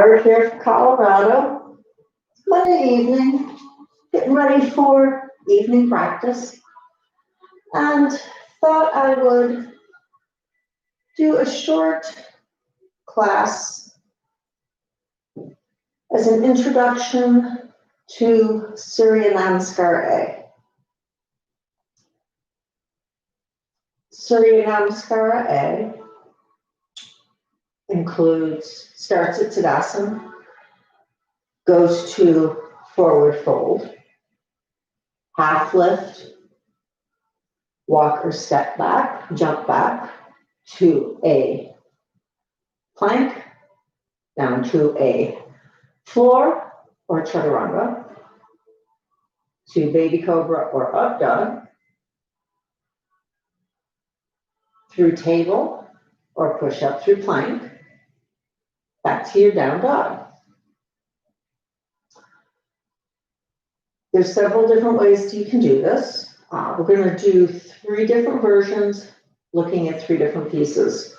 Barb here from Colorado. Monday evening, getting ready for evening practice, and thought I would do a short class as an introduction to Surya Namaskara A. Surya Namaskara A starts at Tadasana, goes to forward fold, half lift, walk or step back, jump back to a plank, down to a floor or chaturanga, to baby cobra or up dog, through table or push up through plank, back to your down dog. There's several different ways you can do this. We're going to do 3 different versions, looking at 3 different pieces,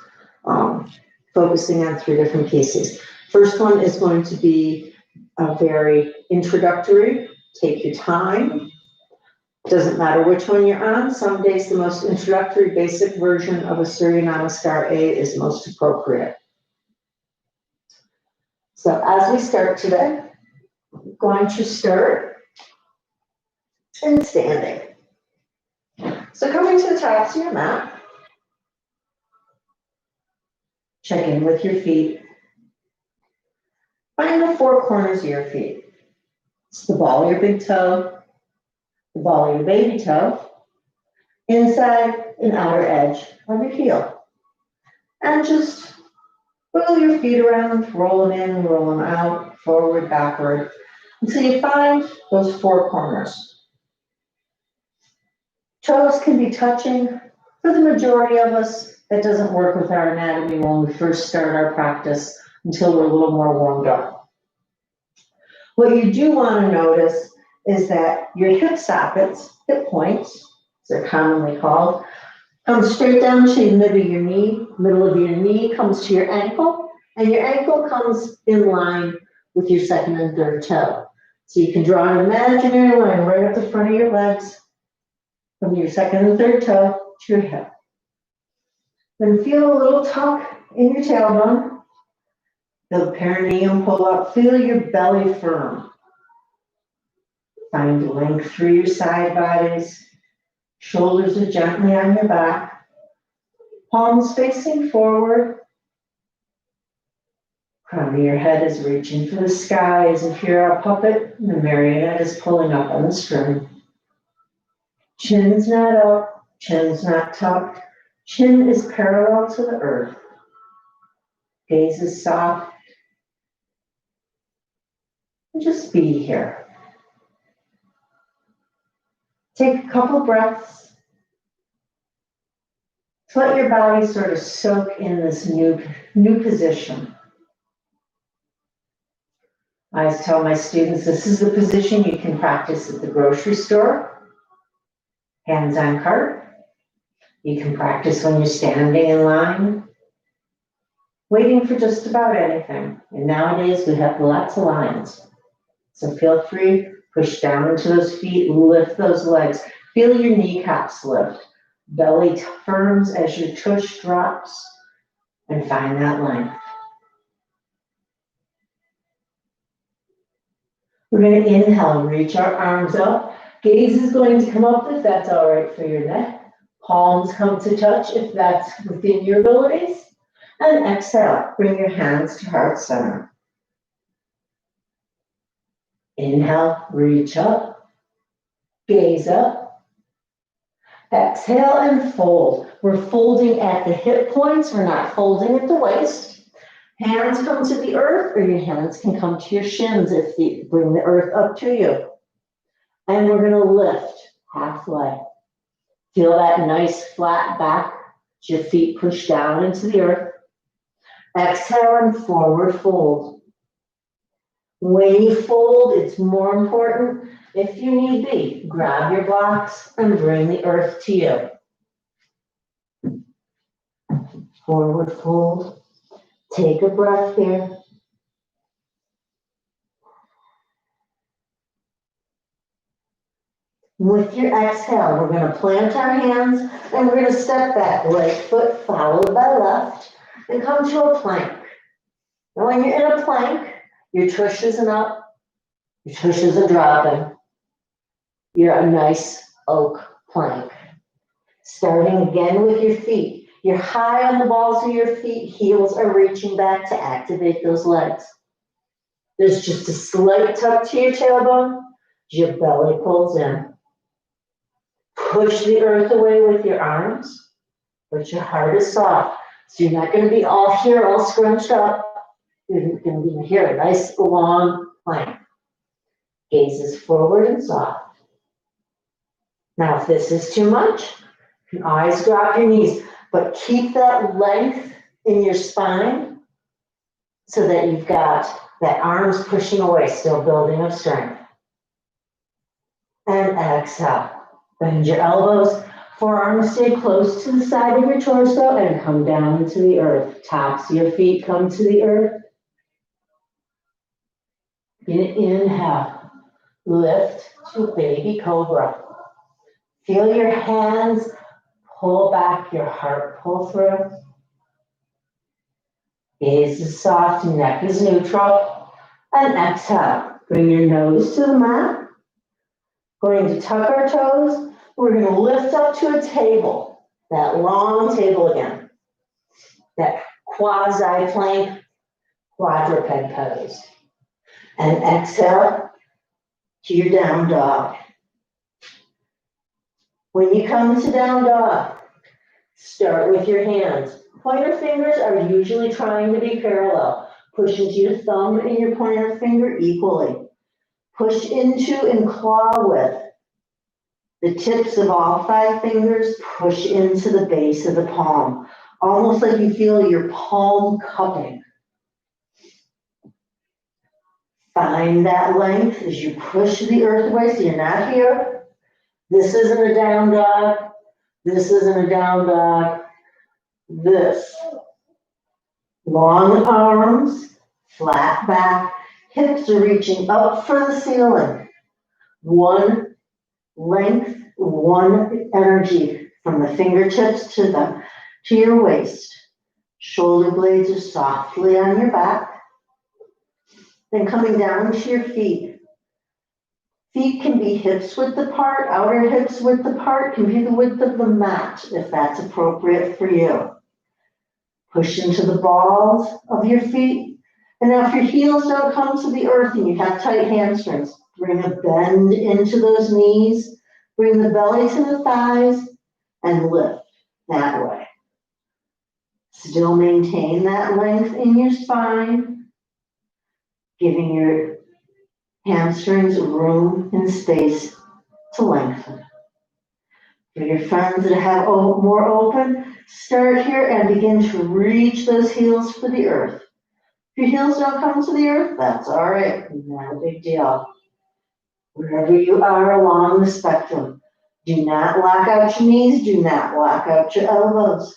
focusing on 3 different pieces. First one is going to be a very introductory, take your time. Doesn't matter which one you're on. Some days the most introductory, basic version of a Surya Namaskara A is most appropriate. So as we start today, I'm going to start in standing. So coming to the tops of your mat, check in with your feet. Find the 4 corners of your feet. It's the ball of your big toe, the ball of your baby toe, inside and outer edge of your heel. And just wiggle your feet around, roll them in, roll them out, forward, backward, until you find those 4 corners. Toes can be touching. For the majority of us, that doesn't work with our anatomy when we first start our practice until we're a little more warmed up. What you do want to notice is that your hip sockets, hip points, as they're commonly called, come straight down to the middle of your knee. Middle of your knee comes to your ankle, and your ankle comes in line with your second and third toe. So you can draw an imaginary line right up the front of your legs, from your second and third toe to your hip. Then feel a little tuck in your tailbone. Feel the perineum pull up. Feel your belly firm. Find length through your side bodies. Shoulders are gently on your back. Palms facing forward. Crown of your head is reaching for the sky as if you're a puppet and the marionette is pulling up on the string. Chin's not up, chin's not tucked. Chin is parallel to the earth. Gaze is soft. And just be here. Take a couple breaths. Let your body sort of soak in this new position. I always tell my students this is the position you can practice at the grocery store, hands on cart. You can practice when you're standing in line, waiting for just about anything. And nowadays we have lots of lines. So feel free, push down into those feet, lift those legs. Feel your kneecaps lift. Belly firms as your tush drops, and find that length. We're going to inhale, reach our arms up. Gaze is going to come up if that's all right for your neck. Palms come to touch if that's within your abilities. And exhale, bring your hands to heart center. Inhale, reach up. Gaze up. Exhale and fold. We're folding at the hip points. We're not folding at the waist. Hands come to the earth, or your hands can come to your shins if you bring the earth up to you. And we're going to lift halfway. Feel that nice flat back. Your feet push down into the earth. Exhale and forward fold. When you fold, it's more important, if you need be, grab your blocks and bring the earth to you. Forward fold. Take a breath here. With your exhale, we're going to plant our hands and we're going to step back, right foot followed by left, and come to a plank. Now when you're in a plank, your tush isn't up, your tush isn't dropping. You're a nice oak plank. Starting again with your feet. You're high on the balls of your feet, heels are reaching back to activate those legs. There's just a slight tuck to your tailbone, your belly pulls in. Push the earth away with your arms, but your heart is soft. So you're not going to be all here, all scrunched up. You're going to be here, a nice long plank. Gazes forward and soft. Now, if this is too much, you can always drop your knees, but keep that length in your spine so that you've got that arms pushing away, still building up strength. And exhale. Bend your elbows, forearms stay close to the side of your torso and come down to the earth. Tops of your feet come to the earth. Inhale, lift to baby cobra. Feel your hands pull back, your heart pull through. Gaze is soft, neck is neutral. And exhale, bring your nose to the mat. Going to tuck our toes. We're going to lift up to a table, that long table again. That quasi-plank quadruped pose. And exhale to your down dog. When you come to down dog, start with your hands. Pointer fingers are usually trying to be parallel. Push into your thumb and your pointer finger equally. Push into and claw with. The tips of all 5 fingers push into the base of the palm, almost like you feel your palm cupping. Find that length as you push the earth away so you're not here. This isn't a down dog. This isn't a down dog. This. Long arms, flat back, hips are reaching up for the ceiling. One length, one energy from the fingertips to your waist. Shoulder blades are softly on your back. Then coming down to your feet. Feet can be hips width apart, outer hips width apart, can be the width of the mat if that's appropriate for you. Push into the balls of your feet. And now if your heels don't come to the earth and you have tight hamstrings, bring a bend into those knees, bring the belly to the thighs, and lift that way. Still maintain that length in your spine, giving your hamstrings room and space to lengthen. For your friends that have more open, start here and begin to reach those heels for the earth. If your heels don't come to the earth, that's all right, not a big deal. Wherever you are along the spectrum, do not lock out your knees, do not lock out your elbows.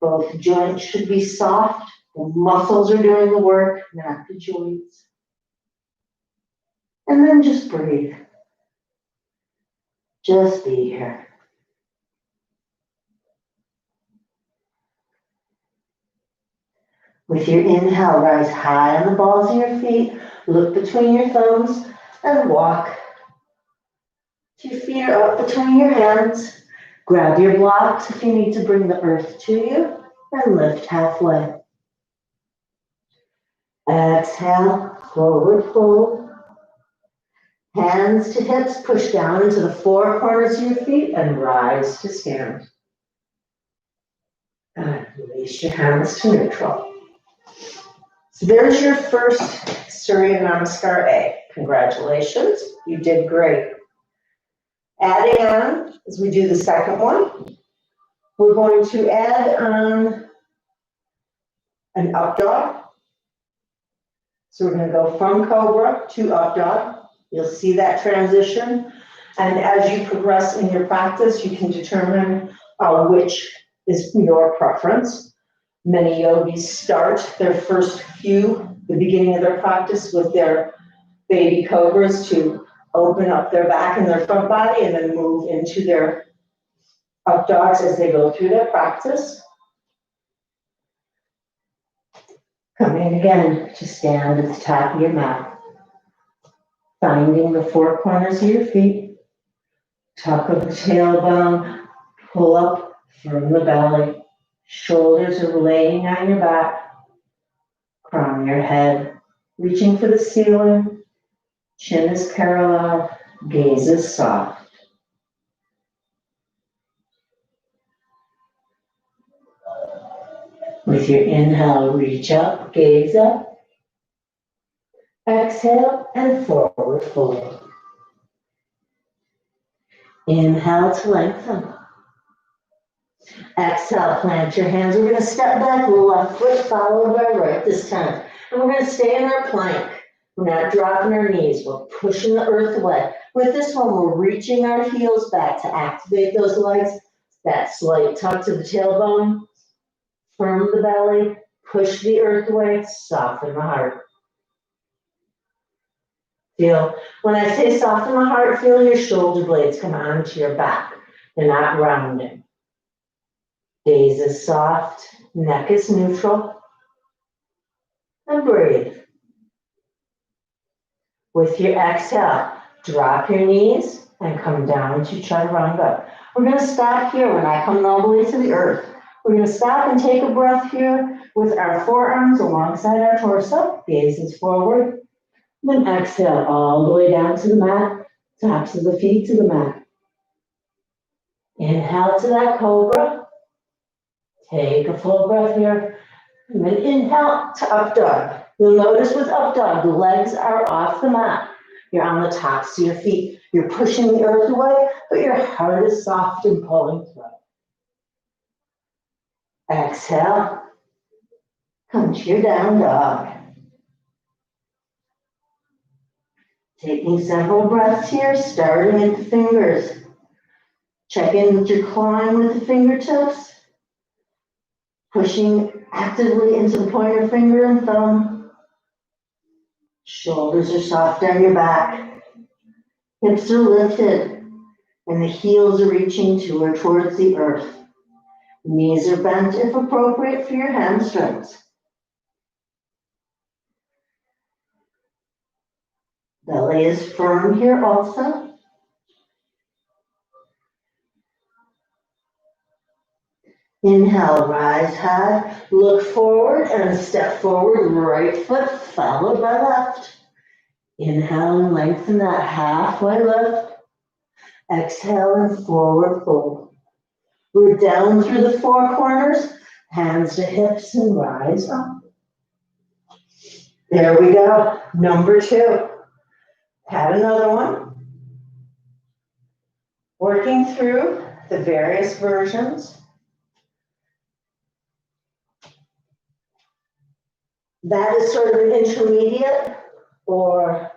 Both joints should be soft. The muscles are doing the work, not the joints. And then just breathe. Just be here. With your inhale, rise high on the balls of your feet, look between your thumbs, and walk. Your feet are up between your hands. Grab your blocks if you need to bring the earth to you, and lift halfway. Exhale, forward fold. Hands to hips, push down into the 4 corners of your feet, and rise to stand. And release your hands to neutral. So there's your first Surya Namaskara A. Congratulations, you did great. Adding on, as we do the second one, we're going to add on an up dog. So we're going to go from cobra to up dog. You'll see that transition. And as you progress in your practice, you can determine which is your preference. Many yogis start their first the beginning of their practice with their baby cobras to open up their back and their front body and then move into their up dogs as they go through their practice. Coming again to stand at the top of your mat. Finding the four corners of your feet. Tuck of the tailbone. Pull up from the belly. Shoulders are laying on your back. Crown your head. Reaching for the ceiling. Chin is parallel. Gaze is soft. With your inhale, reach up, gaze up. Exhale and forward fold. Inhale to lengthen. Exhale, plant your hands. We're going to step back, left foot followed by right this time. And we're going to stay in our plank. We're not dropping our knees. We're pushing the earth away. With this one, we're reaching our heels back to activate those legs. That slight tuck to the tailbone. Firm the belly. Push the earth away. Soften the heart. Feel, when I say soften the heart, feel your shoulder blades come onto your back. They're not rounding. Gaze is soft. Neck is neutral. And breathe. With your exhale, drop your knees and come down to chaturanga. We're going to stop here when I come all the way to the earth. We're going to stop and take a breath here with our forearms alongside our torso. Gaze is forward. Then exhale all the way down to the mat, tops of the feet to the mat. Inhale to that cobra. Take a full breath here. And then inhale to up dog. You'll notice with up dog, the legs are off the mat. You're on the tops of your feet. You're pushing the earth away, but your heart is soft and pulling through. Exhale. Come to your down dog. Taking several breaths here, starting at the fingers. Check in with your clawing with the fingertips. Pushing actively into the pointer finger and thumb. Shoulders are soft down your back. Hips are lifted. And the heels are reaching to or towards the earth. Knees are bent if appropriate for your hamstrings. Belly is firm here also. Inhale, rise high, look forward and step forward, right foot followed by left. Inhale and lengthen that halfway lift. Exhale and forward fold. We're down through the four corners, hands to hips and rise up. There we go, number 2. Add another one. Working through the various versions. That is sort of an intermediate or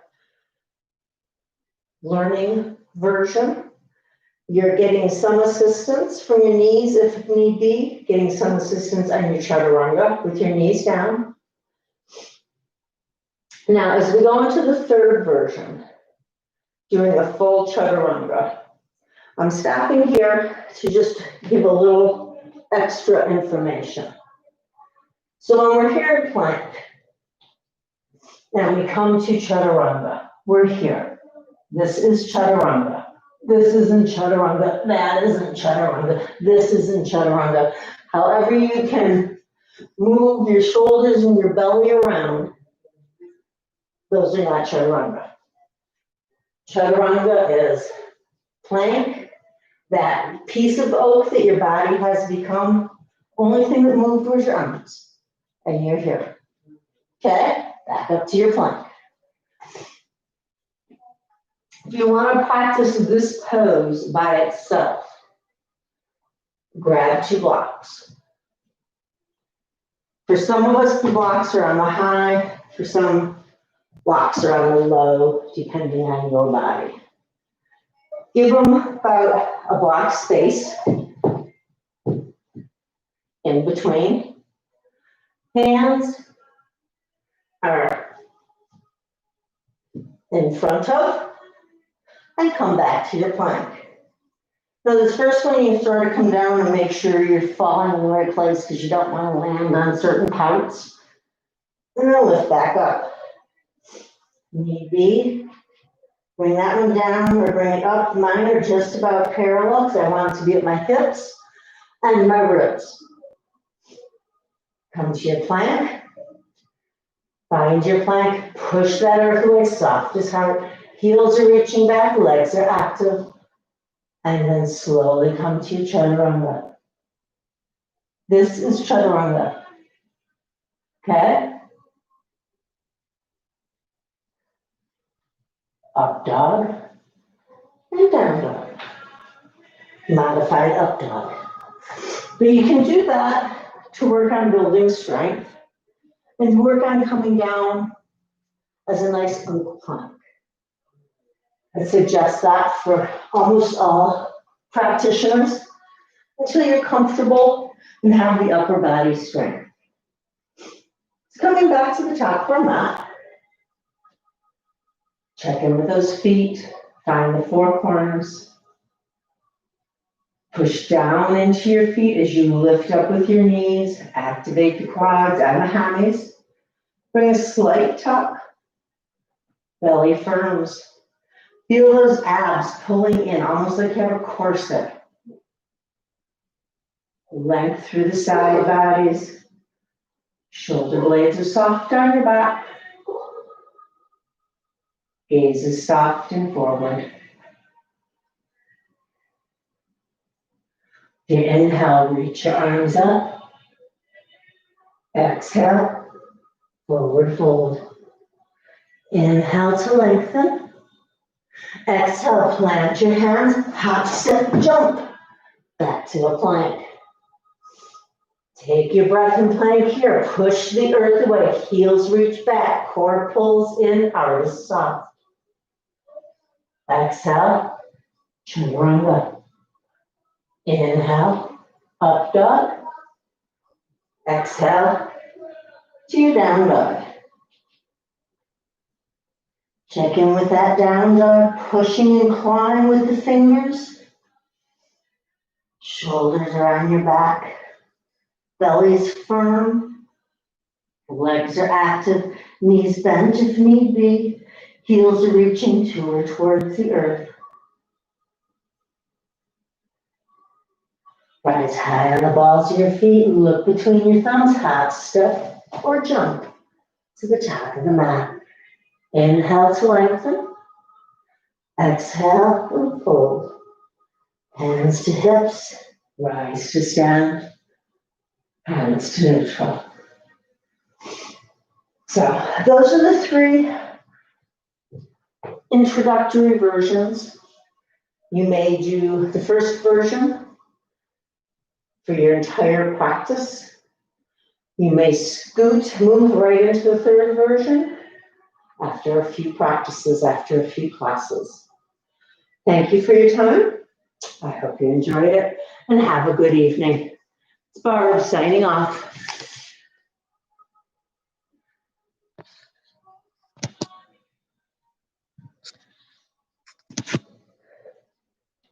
learning version. You're getting some assistance from your knees if need be, getting some assistance on your chaturanga with your knees down. Now, as we go into the third version, doing a full chaturanga, I'm stopping here to just give a little extra information. So when we're here in plank, and we come to chaturanga, we're here. This is chaturanga. This isn't chaturanga. That isn't chaturanga. This isn't chaturanga. However you can move your shoulders and your belly around, those are not chaturanga. Chaturanga is plank, that piece of oak that your body has become. Only thing that moved was your arms. And you're here. Okay? Back up to your plank. If you want to practice this pose by itself, grab 2 blocks. For some of us, the blocks are on the high. For some, blocks are on the low, depending on your body. Give them about a block space in between. Hands are in front of and come back to your plank. So this first one, you sort of come down and make sure you're falling in the right place because you don't want to land on certain parts. And then lift back up. Need be. Bring that one down or bring it up. Mine are just about parallel because I want it to be at my hips and my ribs. Come to your plank. Find your plank. Push that earth away, soft as heart. Heels are reaching back, legs are active. And then slowly come to your chaturanga. This is chaturanga. Okay? Up dog and down dog. Modified up dog. But you can do that to work on building strength and work on coming down as a nice glute plank. I suggest that for almost all practitioners until you're comfortable and have the upper body strength. Coming back to the top of our mat. Check in with those feet. Find the four corners. Push down into your feet as you lift up with your knees. Activate the quads and the hammies. Bring a slight tuck. Belly firms. Feel those abs pulling in, almost like you have a corset. Length through the side bodies. Shoulder blades are soft on your back. Gaze is soft and forward. You inhale, reach your arms up. Exhale, forward fold. Inhale to lengthen. Exhale, plant your hands, hop, step, jump. Back to a plank. Take your breath and plank here. Push the earth away. Heels reach back. Core pulls in. Heart is soft. Exhale. Chaturanga. Inhale. Up dog. Exhale. To your down dog. Check in with that down dog. Pushing and clawing with the fingers. Shoulders are on your back. Belly's firm, legs are active, knees bent if need be, heels are reaching to or towards the earth. Rise high on the balls of your feet, look between your thumbs, hop, step, or jump to the top of the mat. Inhale to lengthen, exhale and fold. Hands to hips, rise to stand. Hands to neutral. So those are the three introductory versions. You may do the first version for your entire practice. You may move right into the third version after a few practices, after a few classes. Thank you for your time. I hope you enjoyed it and have a good evening. It's Barb signing off.